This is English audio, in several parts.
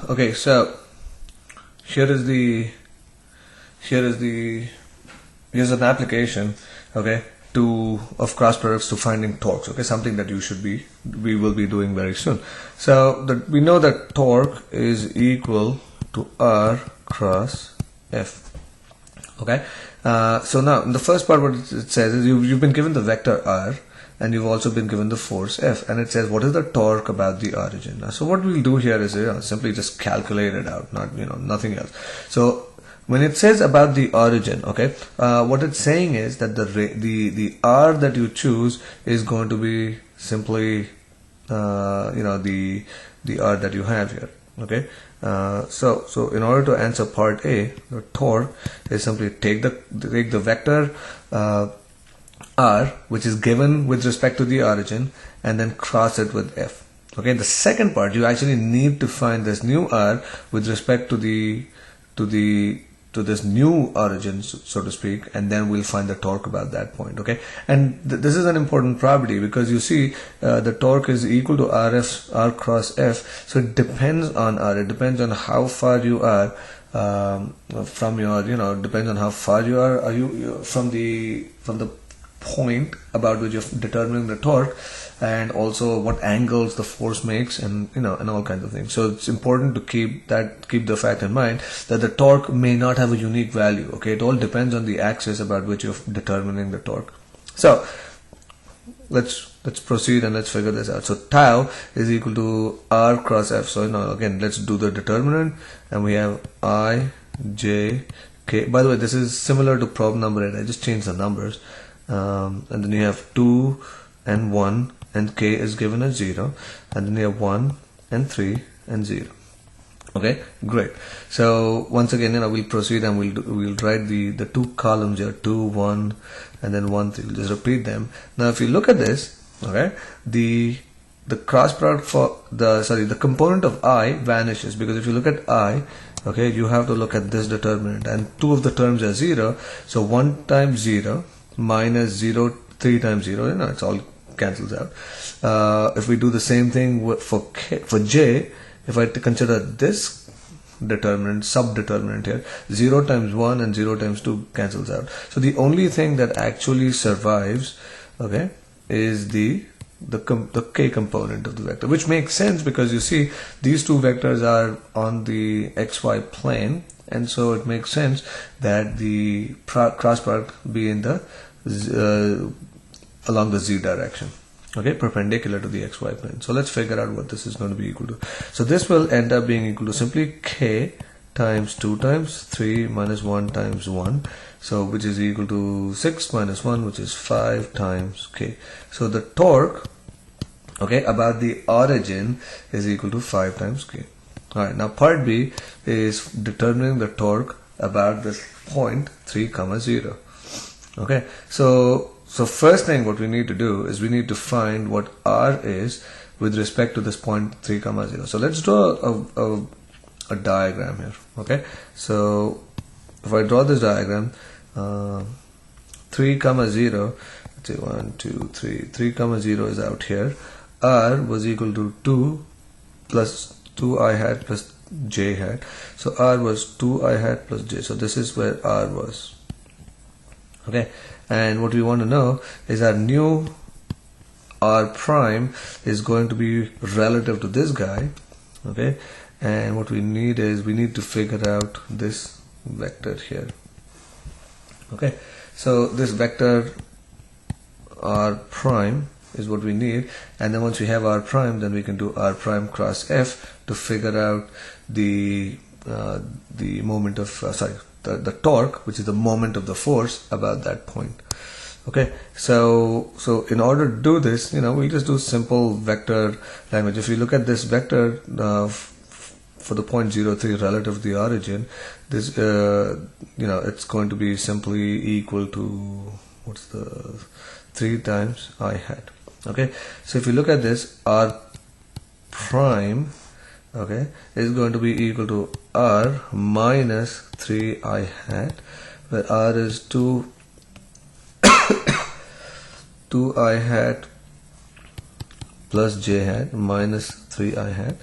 Okay, so here is the here's an application, okay, of cross products to finding torques. Okay, something that we will be doing very soon. So we know that torque is equal to R cross F. Okay, so now in the first part, what it says is you've been given the vector R, and you've also been given the force F, and it says what is the torque about the origin. So what we'll do here is simply just calculate it out, not nothing else. So when it says about the origin, okay, what it's saying is that the R that you choose is going to be simply the R that you have here. Okay, so in order to answer part A, the torque is simply take the vector R, which is given with respect to the origin, and then cross it with F. Okay, the second part, you actually need to find this new R with respect to this new origin, so to speak, and then we'll find the torque about that point. Okay, and this is an important property because you see the torque is equal to R cross F, so it depends on R. It depends on how far you are from your, depends on how far you are you from the point about which you're determining the torque, and also what angles the force makes, and and all kinds of things. So it's important to keep the fact in mind that the torque may not have a unique value. Okay, it all depends on the axis about which you're determining the torque. So let's proceed and let's figure this out. So tau is equal to R cross F. So again, let's do the determinant, and we have I, J, K. By the way, this is similar to problem number 8. I just changed the numbers. And then you have 2 and 1, and K is given as 0, and then you have 1 and 3 and 0. Okay, great. So once again, we'll proceed and we'll write the two columns here, 2, 1, and then 1, 3. We'll just repeat them. Now if you look at this, okay, the cross product for the component of I vanishes, because if you look at I, okay, you have to look at this determinant, and two of the terms are 0. So 1 times 0 minus 0, 3 times 0, it's all cancels out. If we do the same thing for J, if I consider this determinant, subdeterminant here, 0 times 1 and 0 times 2 cancels out. So the only thing that actually survives, okay, is the K component of the vector, which makes sense because you see these two vectors are on the XY plane, and so it makes sense that the cross product be in the along the Z direction, okay, perpendicular to the XY plane. So let's figure out what this is going to be equal to. So this will end up being equal to simply K times 2 times 3 minus 1 times 1, so which is equal to 6 minus 1, which is 5 times K. So the torque, okay, about the origin is equal to 5 times K. Alright, now part B is determining the torque about this point 3, 0. Okay, so first thing what we need to do is we need to find what R is with respect to this point 3, 0. So let's draw a diagram here. Okay, so if I draw this diagram, 3, 0, let's say 1, 2, 3, 3, 0 is out here. R was equal to 2 plus 2I hat plus J hat. So R was 2I hat plus J. So this is where R was. Okay, and what we want to know is our new R prime is going to be relative to this guy. Okay, and what we need is we need to figure out this vector here. Okay, so this vector R prime is what we need, and then once we have R prime, then we can do R prime cross F to figure out the moment of the torque, which is the moment of the force about that point. Okay, so in order to do this, we just do simple vector language. If you look at this vector for the point 0, 3 relative to the origin, this it's going to be simply equal to 3 times I hat. Okay, so if you look at this, R prime, okay, is going to be equal to R minus 3I hat, where R is 2I hat plus J hat minus 3I hat,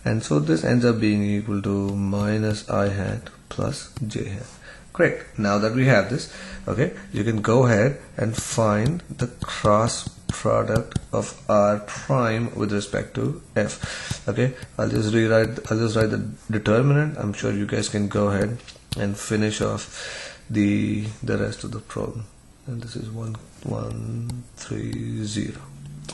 and so this ends up being equal to minus I hat plus j hat. Great. Now that we have this, okay, you can go ahead and find the cross product of r prime with respect to f. Okay, I'll just write the determinant. I'm sure you guys can go ahead and finish off the rest of the problem. And this is 1130.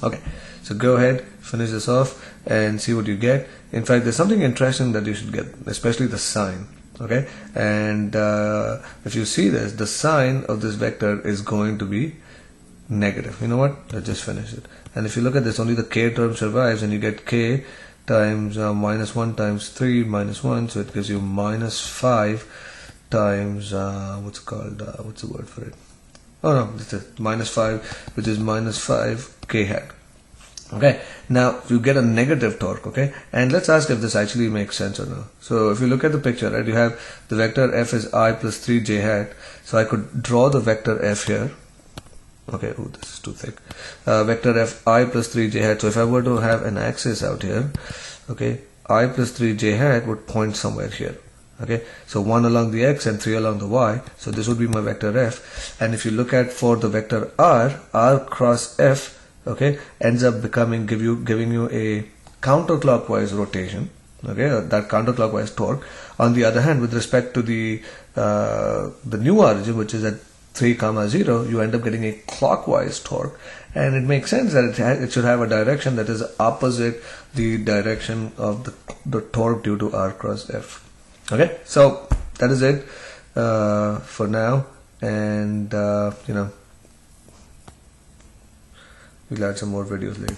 Okay, so go ahead, finish this off and see what you get. In fact, there's something interesting that you should get, especially the sign. Okay, and if you see this, the sign of this vector is going to be negative. You know what, let's just finish it. And if you look at this, only the k term survives, and you get k times minus 1 times 3 minus 1, so it gives you minus 5 times what's the word for it? Oh no, this is minus 5, which is minus 5 k hat. Okay, now you get a negative torque. Okay, and let's ask if this actually makes sense or not. So if you look at the picture, right, you have the vector f is I plus 3 j hat. So I could draw the vector f here. Okay, oh, this is too thick. Vector f I plus 3 j hat. So if I were to have an axis out here, okay, I plus 3 j hat would point somewhere here. Okay, so 1 along the x and 3 along the y. So this would be my vector f. And if you look at for the vector r cross f, okay, ends up giving you a counterclockwise rotation. Okay, that counterclockwise torque. On the other hand, with respect to the new origin, which is at 3, 0, you end up getting a clockwise torque, and it makes sense that it should have a direction that is opposite the direction of the torque due to r cross f. Okay, so that is it for now, and we'll add some more videos later.